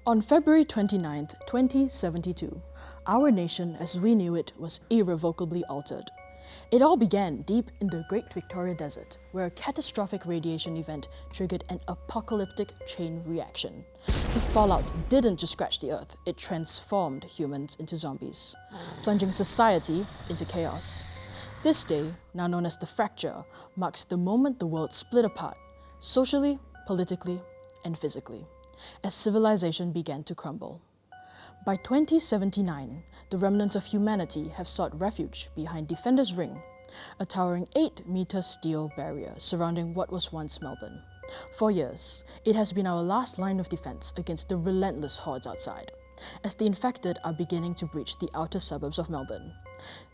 On February 29, 2072, our nation as we knew it was irrevocably altered. It all began deep in the Great Victoria Desert, where a catastrophic radiation event triggered an apocalyptic chain reaction. The fallout didn't just scratch the earth, it transformed humans into zombies, plunging society into chaos. This day, now known as the fracture, marks the moment the world split apart, socially, politically, and physically, as civilization began to crumble. By 2079, the remnants of humanity have sought refuge behind Defender's Ring, a towering 8-meter steel barrier surrounding what was once Melbourne. For years, it has been our last line of defense against the relentless hordes outside, as the infected are beginning to breach the outer suburbs of Melbourne.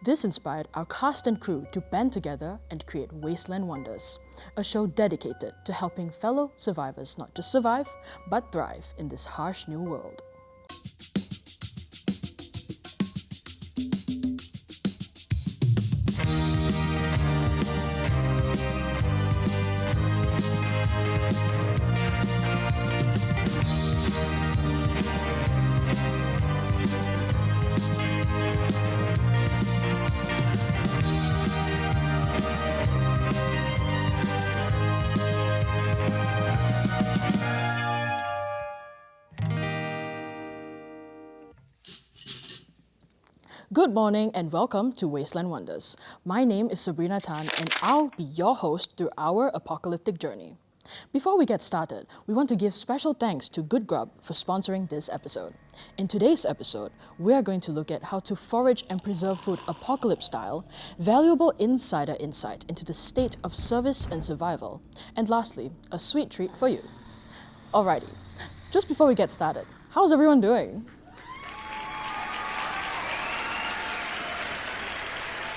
This inspired our cast and crew to band together and create Wasteland Wonders, a show dedicated to helping fellow survivors not just survive, but thrive in this harsh new world. Good morning and welcome to Wasteland Wonders. My name is Sabrina Tan and I'll be your host through our apocalyptic journey. Before we get started, we want to give special thanks to Good Grub for sponsoring this episode. In today's episode, we are going to look at how to forage and preserve food apocalypse style, valuable insider insight into the state of service and survival, and lastly, a sweet treat for you. Alrighty, just before we get started, how's everyone doing?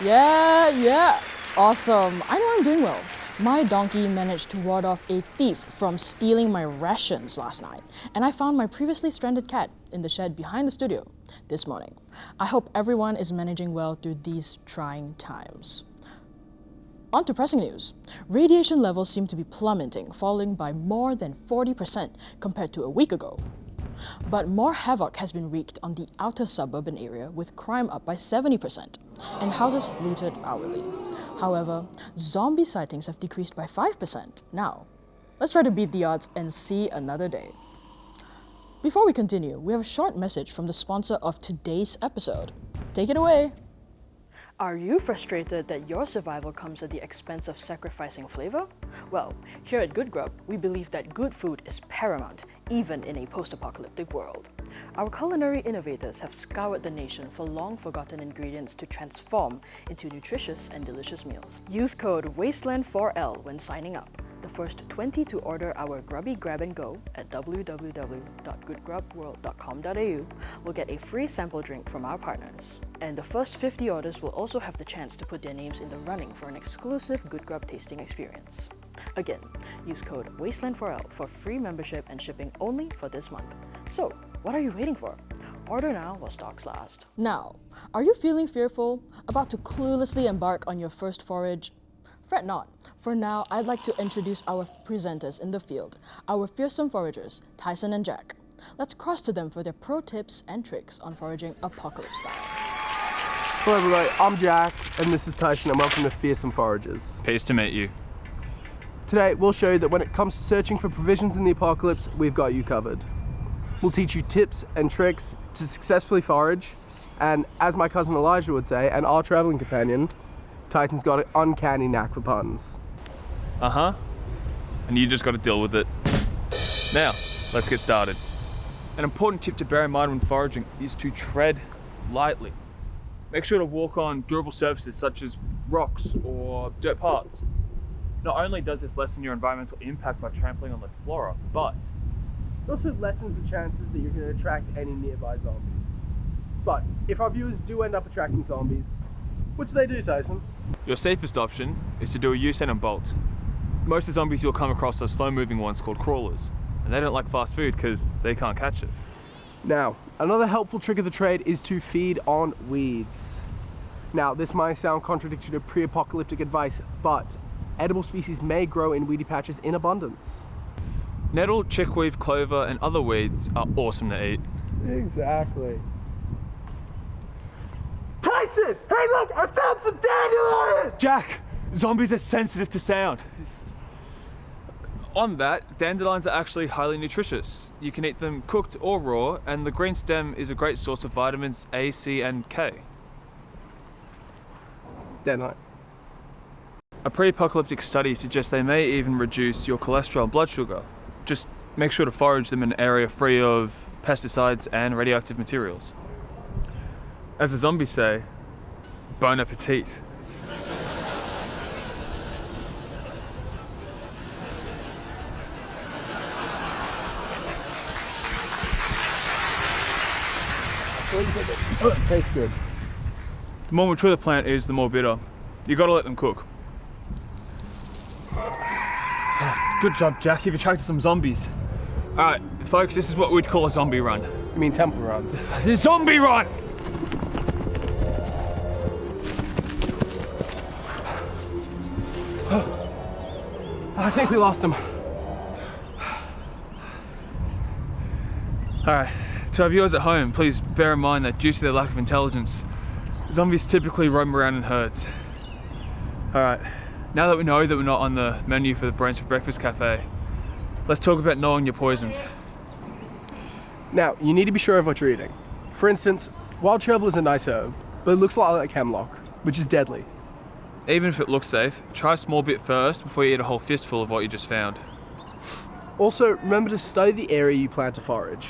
Yeah, awesome. I know I'm doing well. My donkey managed to ward off a thief from stealing my rations last night, and I found my previously stranded cat in the shed behind the studio this morning. I hope everyone is managing well through these trying times. On to pressing news. Radiation levels seem to be plummeting, falling by more than 40% compared to a week ago. But more havoc has been wreaked on the outer suburban area, with crime up by 70% and houses looted hourly. However, zombie sightings have decreased by 5%. Now, let's try to beat the odds and see another day. Before we continue, we have a short message from the sponsor of today's episode. Take it away. Are you frustrated that your survival comes at the expense of sacrificing flavor? Well, here at Good Grub, we believe that good food is paramount, even in a post-apocalyptic world. Our culinary innovators have scoured the nation for long-forgotten ingredients to transform into nutritious and delicious meals. Use code WASTELAND4L when signing up. The first 20 to order our Grubby Grab and Go at www.goodgrubworld.com.au will get a free sample drink from our partners. And the first 50 orders will also have the chance to put their names in the running for an exclusive Good Grub tasting experience. Again, use code WASTELAND4L for free membership and shipping only for this month. So, what are you waiting for? Order now while stocks last. Now, are you feeling fearful, about to cluelessly embark on your first forage? Fret not. For now, I'd like to introduce our presenters in the field, our fearsome foragers, Tyson and Jack. Let's cross to them for their pro tips and tricks on foraging apocalypse style. Hello everybody, I'm Jack, and this is Tyson, and welcome to Fearsome Foragers. Pleased to meet you. Today, we'll show you that when it comes to searching for provisions in the apocalypse, we've got you covered. We'll teach you tips and tricks to successfully forage, and as my cousin Elijah would say, and our traveling companion, Tyson's got an uncanny knack for puns. And you just got to deal with it. Now, let's get started. An important tip to bear in mind when foraging is to tread lightly. Make sure to walk on durable surfaces such as rocks or dirt paths. Not only does this lessen your environmental impact by trampling on less flora, but It also lessens the chances that you're going to attract any nearby zombies. But if our viewers do end up attracting zombies, what do they do, Tyson? your safest option is to do a U-turn and bolt. Most of the zombies you'll come across are slow-moving ones called crawlers, and they don't like fast food because they can't catch it. Now, another helpful trick of the trade is to feed on weeds. Now, this might sound contradictory to pre-apocalyptic advice, but edible species may grow in weedy patches in abundance. Nettle, chickweed, clover, and other weeds are awesome to eat. Exactly. Tyson! Hey look, I found some dandelions! Jack, zombies are sensitive to sound. On that, dandelions are actually highly nutritious. You can eat them cooked or raw, and the green stem is a great source of vitamins A, C, and K. Dandelions. A pre-apocalyptic study suggests they may even reduce your cholesterol and blood sugar. Just make sure to forage them in an area free of pesticides and radioactive materials. As the zombies say, bon appetit. Tastes good. The more mature the plant is, the more bitter. You gotta let them cook. Good job, Jack. You've attracted some zombies. Alright, folks, this is what we'd call a zombie run. You mean temple run? A zombie run! I think we lost him. Alright, to our viewers at home, please bear in mind that due to their lack of intelligence, zombies typically roam around in herds. Alright, now that we know that we're not on the menu for the Brains for Breakfast Cafe, let's talk about knowing your poisons. Now, you need to be sure of what you're eating. For instance, wild chervil is a nice herb, but it looks a lot like hemlock, which is deadly. Even if it looks safe, try a small bit first before you eat a whole fistful of what you just found. Also, remember to study the area you plan to forage.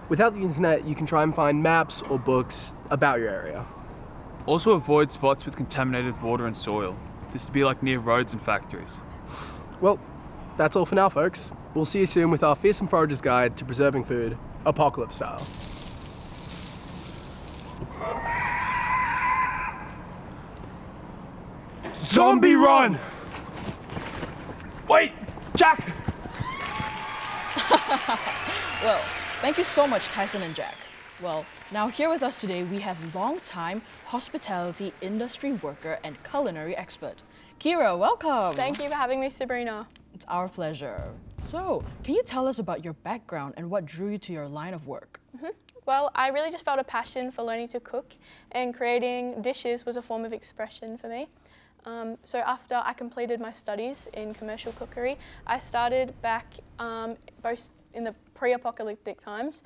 Without the internet, you can try and find maps or books about your area. Also avoid spots with contaminated water and soil. This would be like near roads and factories. Well, that's all for now, folks. We'll see you soon with our Fearsome Forager's Guide to Preserving Food, apocalypse style. Zombie run! Wait, Jack! Well, thank you so much, Tyson and Jack. Well, now here with us today, we have long-time hospitality industry worker and culinary expert. Keira, welcome! Thank you for having me, Sabrina. It's our pleasure. So, can you tell us about your background and what drew you to your line of work? Well, I really just felt a passion for learning to cook, and creating dishes was a form of expression for me. So after I completed my studies in commercial cookery, I started back both in the pre-apocalyptic times,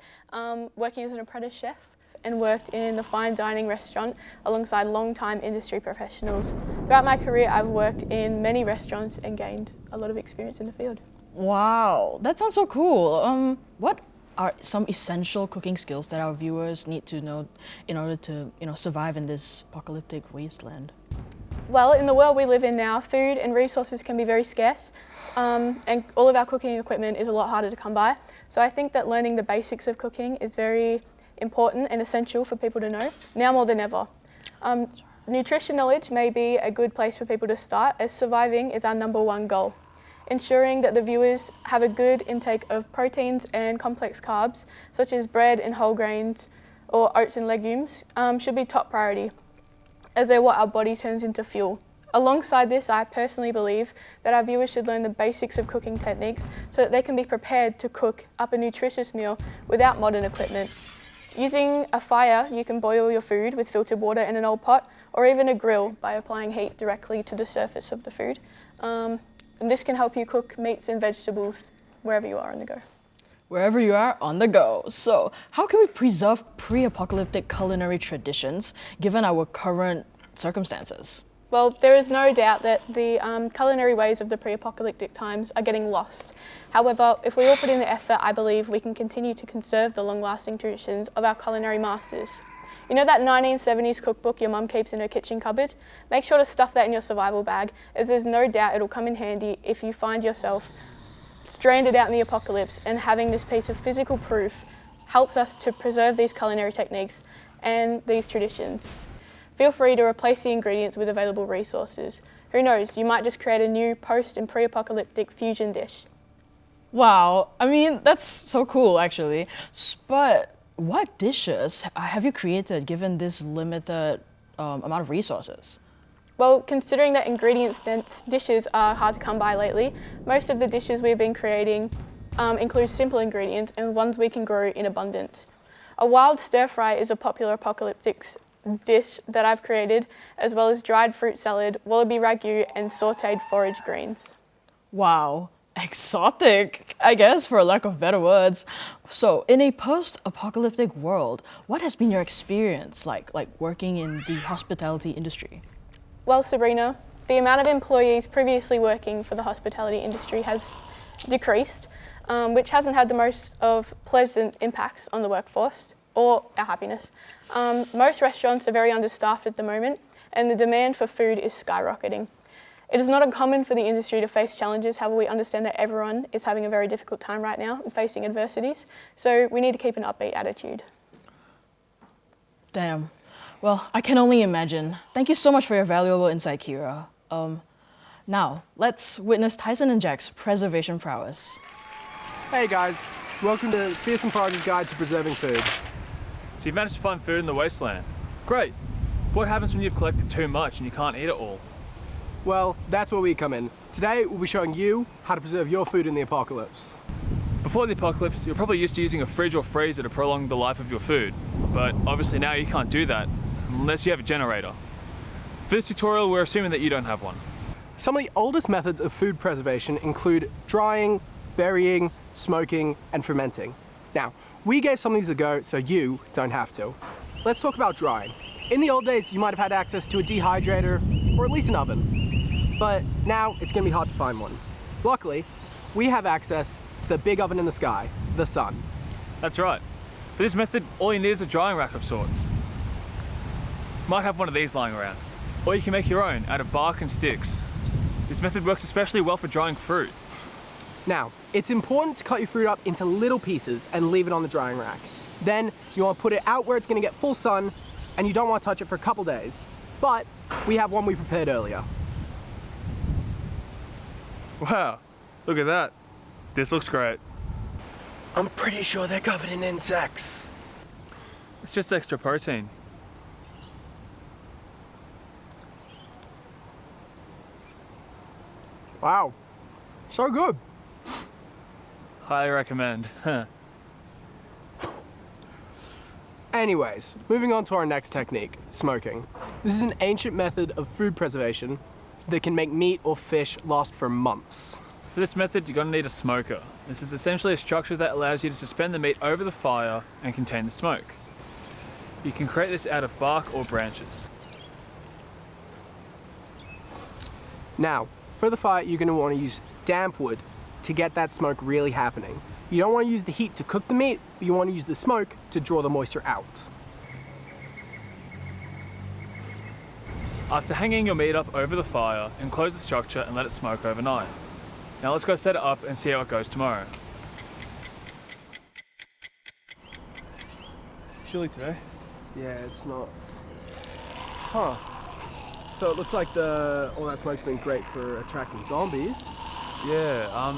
working as an apprentice chef, and worked in the fine dining restaurant alongside long-time industry professionals. Throughout my career, I've worked in many restaurants and gained a lot of experience in the field. Wow, that sounds so cool. What are some essential cooking skills that our viewers need to know in order to, survive in this apocalyptic wasteland? Well, in the world we live in now, food and resources can be very scarce, and all of our cooking equipment is a lot harder to come by. So I think that learning the basics of cooking is very important and essential for people to know, now more than ever. Nutrition knowledge may be a good place for people to start, as surviving is our #1 goal. Ensuring that the viewers have a good intake of proteins and complex carbs, such as bread and whole grains or oats and legumes, should be top priority, as they're what our body turns into fuel. Alongside this, I personally believe that our viewers should learn the basics of cooking techniques so that they can be prepared to cook up a nutritious meal without modern equipment. Using a fire, you can boil your food with filtered water in an old pot, or even a grill by applying heat directly to the surface of the food. And this can help you cook meats and vegetables wherever you are on the go. Wherever you are, on the go. So, how can we preserve pre-apocalyptic culinary traditions given our current circumstances? Well, there is no doubt that the culinary ways of the pre-apocalyptic times are getting lost. However, if we all put in the effort, I believe we can continue to conserve the long-lasting traditions of our culinary masters. You know that 1970s cookbook your mum keeps in her kitchen cupboard? Make sure to stuff that in your survival bag, as there's no doubt it'll come in handy if you find yourself stranded out in the apocalypse, and having this piece of physical proof helps us to preserve these culinary techniques and these traditions. Feel free to replace the ingredients with available resources. Who knows, you might just create a new post and pre-apocalyptic fusion dish. Wow, I mean, that's so cool actually. But what dishes have you created given this limited amount of resources? Well, considering that ingredients-dense dishes are hard to come by lately, most of the dishes we've been creating includes simple ingredients and ones we can grow in abundance. A wild stir fry is a popular apocalyptic dish that I've created, as well as dried fruit salad, wallaby ragu, and sautéed forage greens. Wow, exotic, I guess, for a lack of better words. So, in a post-apocalyptic world, what has been your experience like working in the hospitality industry? Well, Sabrina, the amount of employees previously working for the hospitality industry has decreased, which hasn't had the most of pleasant impacts on the workforce or our happiness. Most restaurants are very understaffed at the moment, and the demand for food is skyrocketing. It is not uncommon for the industry to face challenges, however we understand that everyone is having a very difficult time right now and facing adversities, so we need to keep an upbeat attitude. Damn. Well, I can only imagine. Thank you so much for your valuable insight, Keira. Now, let's witness Tyson and Jack's preservation prowess. Hey guys, welcome to Fearsome Forager's Guide to Preserving Food. So you've managed to find food in the wasteland. Great. What happens when you've collected too much and you can't eat it all? Well, that's where we come in. Today, we'll be showing you how to preserve your food in the apocalypse. Before the apocalypse, you're probably used to using a fridge or freezer to prolong the life of your food. But obviously now you can't do that unless you have a generator. For this tutorial, we're assuming that you don't have one. Some of the oldest methods of food preservation include drying, burying, smoking, and fermenting. Now, we gave some of these a go so you don't have to. Let's talk about drying. In the old days, you might have had access to a dehydrator or at least an oven. But now it's gonna be hard to find one. Luckily, we have access to the big oven in the sky, the sun. That's right. For this method, all you need is a drying rack of sorts. Might have one of these lying around. Or you can make your own out of bark and sticks. This method works especially well for drying fruit. Now, it's important to cut your fruit up into little pieces and leave it on the drying rack. Then you want to put it out where it's going to get full sun, and you don't want to touch it for a couple days. But we have one we prepared earlier. Wow, look at that. This looks great. I'm pretty sure they're covered in insects. It's just extra protein. Wow, so good. Highly recommend. Anyways, moving on to our next technique, smoking. This is an ancient method of food preservation that can make meat or fish last for months. For this method, you're gonna need a smoker. This is essentially a structure that allows you to suspend the meat over the fire and contain the smoke. You can create this out of bark or branches. Now, for the fire, you're going to want to use damp wood to get that smoke really happening. You don't want to use the heat to cook the meat, but you want to use the smoke to draw the moisture out. After hanging your meat up over the fire, enclose the structure and let it smoke overnight. Now let's go set it up and see how it goes tomorrow. Chilly today. Yeah, it's not. Huh. So it looks like all that smoke's been great for attracting zombies. Yeah,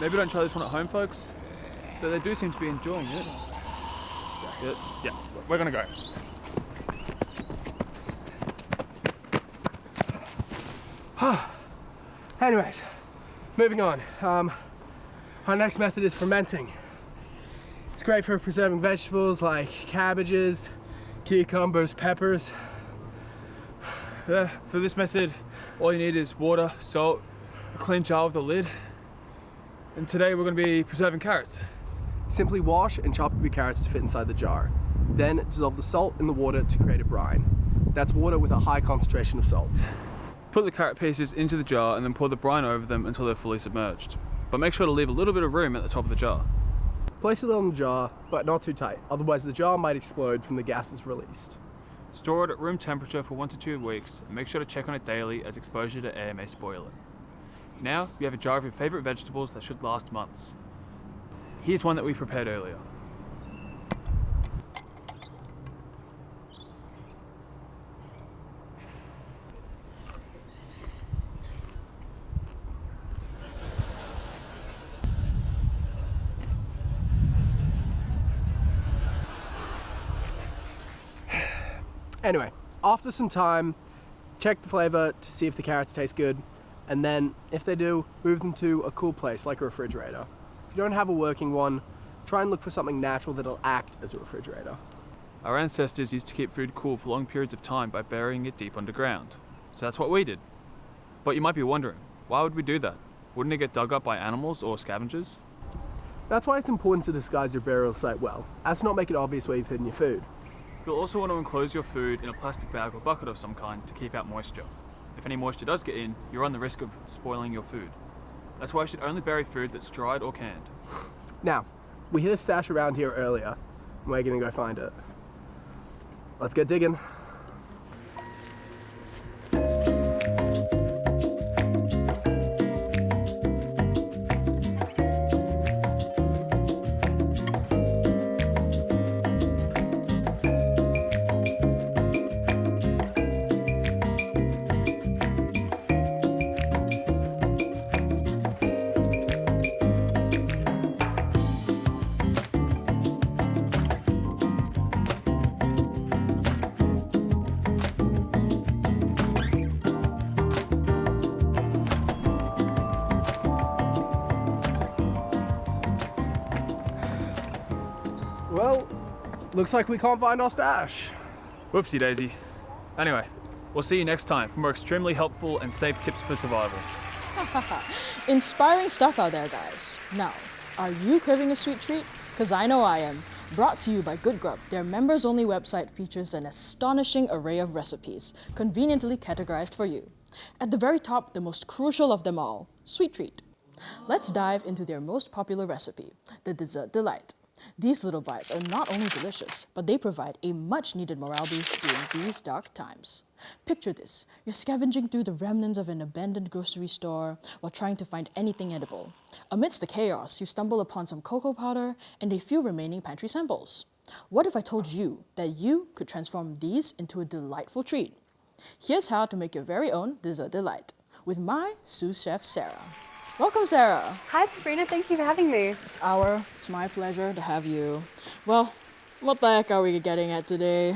maybe don't try this one at home, folks. But they do seem to be enjoying it. Yeah, we're gonna go. Anyways, moving on. Our next method is fermenting. It's great for preserving vegetables like cabbages, cucumbers, peppers. For this method, all you need is water, salt, a clean jar with a lid. And today we're going to be preserving carrots. Simply wash and chop up your carrots to fit inside the jar. Then dissolve the salt in the water to create a brine. That's water with a high concentration of salt. Put the carrot pieces into the jar and then pour the brine over them until they're fully submerged. But make sure to leave a little bit of room at the top of the jar. Place it on the jar, but not too tight, otherwise the jar might explode from the gases released. Store it at room temperature for 1 to 2 weeks and make sure to check on it daily as exposure to air may spoil it. Now you have a jar of your favourite vegetables that should last months. Here's one that we prepared earlier. Anyway, after some time, check the flavor to see if the carrots taste good, and then if they do, move them to a cool place like a refrigerator. If you don't have a working one, try and look for something natural that'll act as a refrigerator. Our ancestors used to keep food cool for long periods of time by burying it deep underground. So that's what we did. But you might be wondering, why would we do that? Wouldn't it get dug up by animals or scavengers? That's why it's important to disguise your burial site well, as to not make it obvious where you've hidden your food. You'll also want to enclose your food in a plastic bag or bucket of some kind to keep out moisture. If any moisture does get in, you run the risk of spoiling your food. That's why you should only bury food that's dried or canned. Now, we hit a stash around here earlier, and we're gonna go find it. Let's get digging. Well, looks like we can't find our stash. Whoopsie daisy. Anyway, we'll see you next time for more extremely helpful and safe tips for survival. Inspiring stuff out there, guys. Now, are you craving a sweet treat? Because I know I am. Brought to you by Good Grub, their members-only website features an astonishing array of recipes, conveniently categorized for you. At the very top, the most crucial of them all, sweet treat. Let's dive into their most popular recipe, the Dessert Delight. These little bites are not only delicious, but they provide a much-needed morale boost during these dark times. Picture this, you're scavenging through the remnants of an abandoned grocery store while trying to find anything edible. Amidst the chaos, you stumble upon some cocoa powder and a few remaining pantry samples. What if I told you that you could transform these into a delightful treat? Here's how to make your very own Dessert Delight with my sous chef, Sarah. Welcome, Sarah. Hi, Sabrina. Thank you for having me. It's my pleasure to have you. Well, what the heck are we getting at today?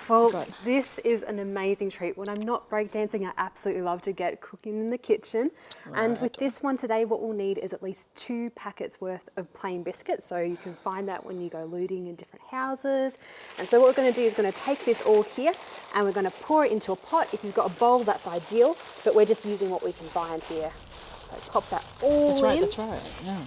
Well, this is an amazing treat. When I'm not breakdancing, I absolutely love to get cooking in the kitchen. Right. And with this one today, what we'll need is at least 2 packets worth of plain biscuits. So you can find that when you go looting in different houses. And so what we're going to do is going to take this all here and we're going to pour it into a pot. If you've got a bowl, that's ideal, but we're just using what we can find here. So pop that all in. That's right, yeah.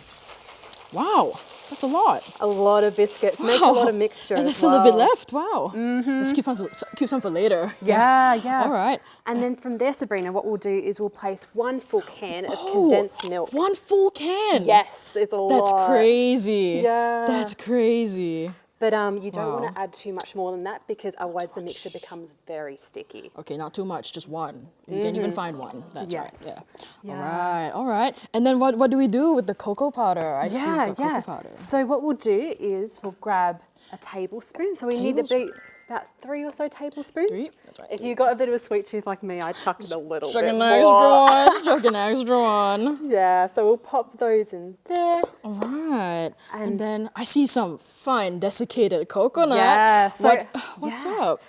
Wow, that's a lot. A lot of biscuits, makes a lot of mixture. And there's as well. a little bit left, wow. Let's keep some for later. Yeah. All right. And then from there, Sabrina, what we'll do is we'll place 1 full can of condensed milk. 1 full can? Yes, it's a lot. That's crazy. Yeah. That's crazy. But you don't want to add too much more than that because otherwise the mixture becomes very sticky. Okay, not too much, just 1. You can't even find 1. That's yes. right. Yeah. All right. And then what do we do with the cocoa powder? I see the cocoa powder. So what we'll do is we'll grab a tablespoon. So we need about 3 or so tablespoons. 3? That's right. If you've got a bit of a sweet tooth like me, I chuck in a little bit more. Chuck an extra one. Yeah, so we'll pop those in there. All right. And then I see some fine desiccated coconut. Yeah. So what's up?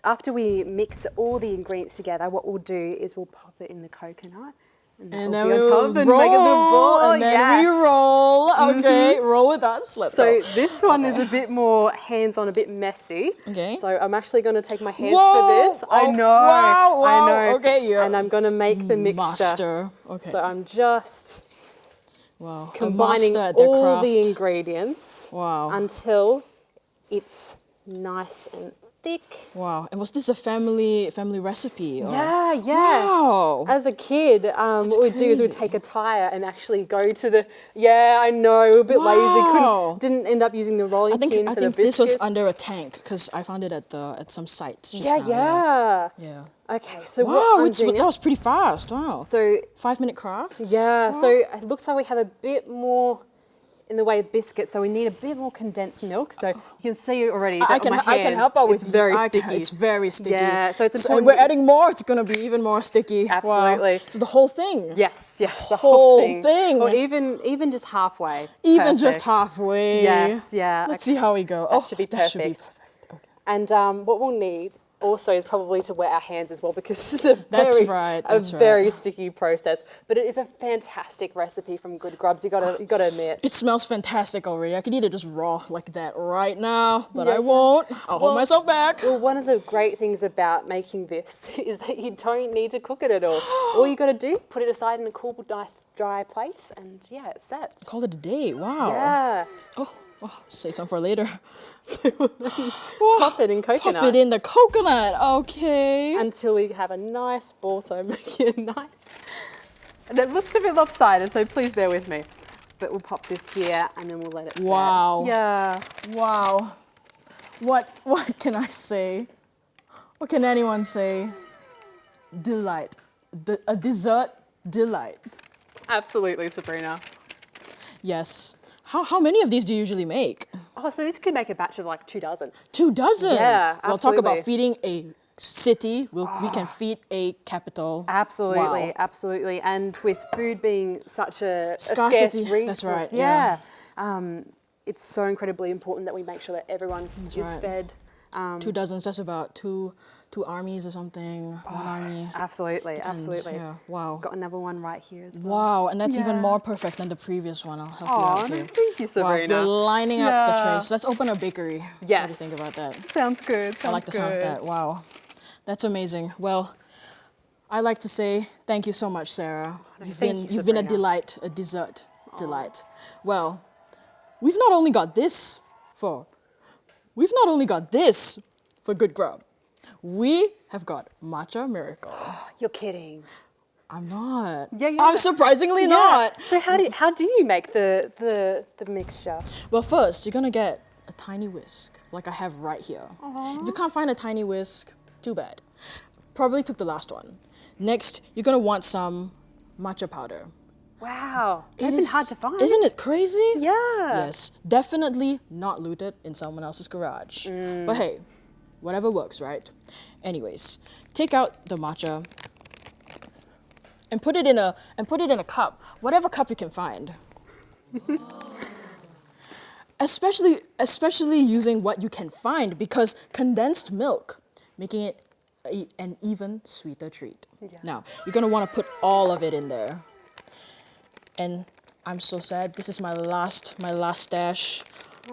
After we mix all the ingredients together, what we'll do is we'll pop it in the coconut. And then we roll, and then we roll. Okay, roll with us. Let's go. So this one is a bit more hands-on, a bit messy. Okay. So I'm actually going to take my hands for this. I know. Wow. I know. Okay, yeah. And I'm going to make the mixture. Master. Okay. So I'm just combining combining all the ingredients until it's nice and thick. Wow. And was this a family recipe? Or? Yeah. Wow. As a kid, what we'd do is we'd take a tire and actually go to the. Yeah, I know, we were a bit lazy. Didn't end up using the rolling pin for the biscuits. I think this was under a tank because I found it at some sites. Yeah. Okay, so that was pretty fast. Wow. So 5-minute crafts. Yeah. Wow. So it looks like we have a bit more in the way of biscuits, so we need a bit more condensed milk. So you can see already that I can help out with very sticky. It's very sticky. Yeah, so it's important. We're adding more, it's going to be even more sticky. Absolutely. Wow. So the whole thing? Yes, the whole thing. Or even just halfway. Even just halfway. Yes, yeah. Let's see how we go. That should be perfect. Okay. And what we'll need also is probably to wet our hands as well, because this is a That's very, right, a that's right. very sticky process. But it is a fantastic recipe from Good Grubs. You gotta admit. It smells fantastic already. I could eat it just raw like that right now, but I Yeah. won't. I'll hold myself back. Well, one of the great things about making this is that you don't need to cook it at all. All you got to do, put it aside in a cool, nice, dry place, and yeah, it's set. Call it a day. Wow. Yeah. Oh, save some for later. Pop it in coconut. Pop it in the coconut. Okay. Until we have a nice ball, so make it nice. And it looks a bit lopsided, so please bear with me. But we'll pop this here and then we'll let it set. Wow. Yeah. Wow. What can I say? What can anyone say? Delight. A dessert delight. Absolutely, Sabrina. Yes. How many of these do you usually make? Oh, so this could make a batch of like 2 dozen. 2 dozen? Yeah, We'll talk about absolutely. feeding a city. We can feed a capital. Absolutely, Wow. absolutely. And with food being such a Scarcity, scarce resource, that's right, yeah. It's so incredibly important that we make sure that everyone is right. fed. 2 dozens, that's about two armies or something. One army. Absolutely, Depends, absolutely. Yeah, wow. Got another one right here as well. Wow, and that's even Yeah. more perfect than the previous one. I'll help you Oh, out here. thank you, Wow, Sabrina. you're lining up the Yeah. trays. Let's open a bakery. What do you Yes. think about that? Sounds good. Sounds I like the sound of that. Wow. That's amazing. Well, I'd like to say thank you so much, Sarah. You've been a Sabrina. delight, a dessert delight. Well, we've not only got this for Good Grub. We have got Matcha Miracle. You're kidding. I'm not. Yeah, yeah. I'm surprisingly Yeah. not. So how do you make the mixture? Well, first, you're gonna get a tiny whisk, like I have right here. If you can't find a tiny whisk, too bad. Probably took the last one. Next, you're gonna want some matcha powder. Wow, they've It been is- hard to find. Isn't it crazy? Yeah. Yes, definitely not looted in someone else's garage. But hey, whatever works, right? Anyways, take out the matcha and put it in a cup, whatever cup you can find. Especially using what you can find, because condensed milk, making it an even sweeter treat. Yeah. Now, you're gonna want to put all of it in there. And I'm so sad. This is my last stash.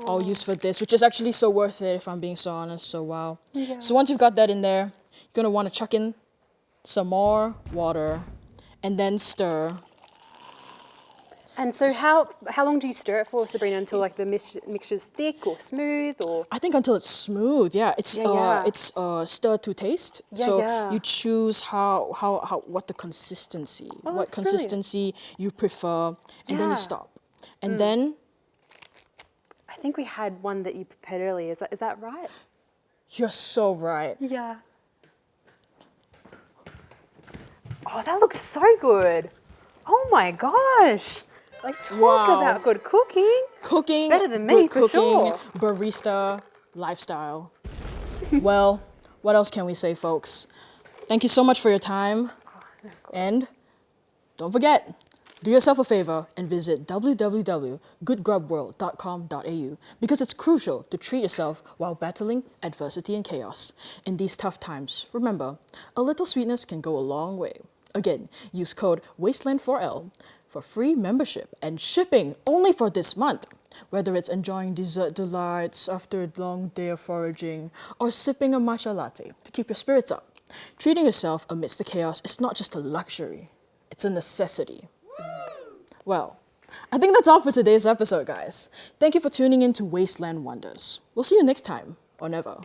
I'll use for this, which is actually so worth it if I'm being so honest. So wow. Yeah. So once you've got that in there, you're gonna want to chuck in some more water, and then stir. And so how long do you stir it for, Sabrina, until like the mixture's thick or smooth or? I think until it's smooth. Yeah, it's Yeah. it's stir to taste. Yeah, so yeah. you choose how what the consistency, Oh, what that's brilliant. consistency you prefer, and then Yeah. you stop. And then I think we had one that you prepared earlier. Is that right? you're so right. Yeah. Oh, that looks so good. Oh my gosh. Like talk Wow. about good cooking. Cooking, Better than me, good for cooking, sure. barista, lifestyle. Well, what else can we say, folks? Thank you so much for your time. And don't forget, do yourself a favor and visit www.goodgrubworld.com.au, because it's crucial to treat yourself while battling adversity and chaos. In these tough times, remember, a little sweetness can go a long way. Again, use code WASTELAND4L for free membership and shipping only for this month. Whether it's enjoying dessert delights after a long day of foraging, or sipping a matcha latte to keep your spirits up, treating yourself amidst the chaos is not just a luxury, it's a necessity. Well, I think that's all for today's episode, guys. Thank you for tuning in to Wasteland Wonders. We'll see you next time, or never.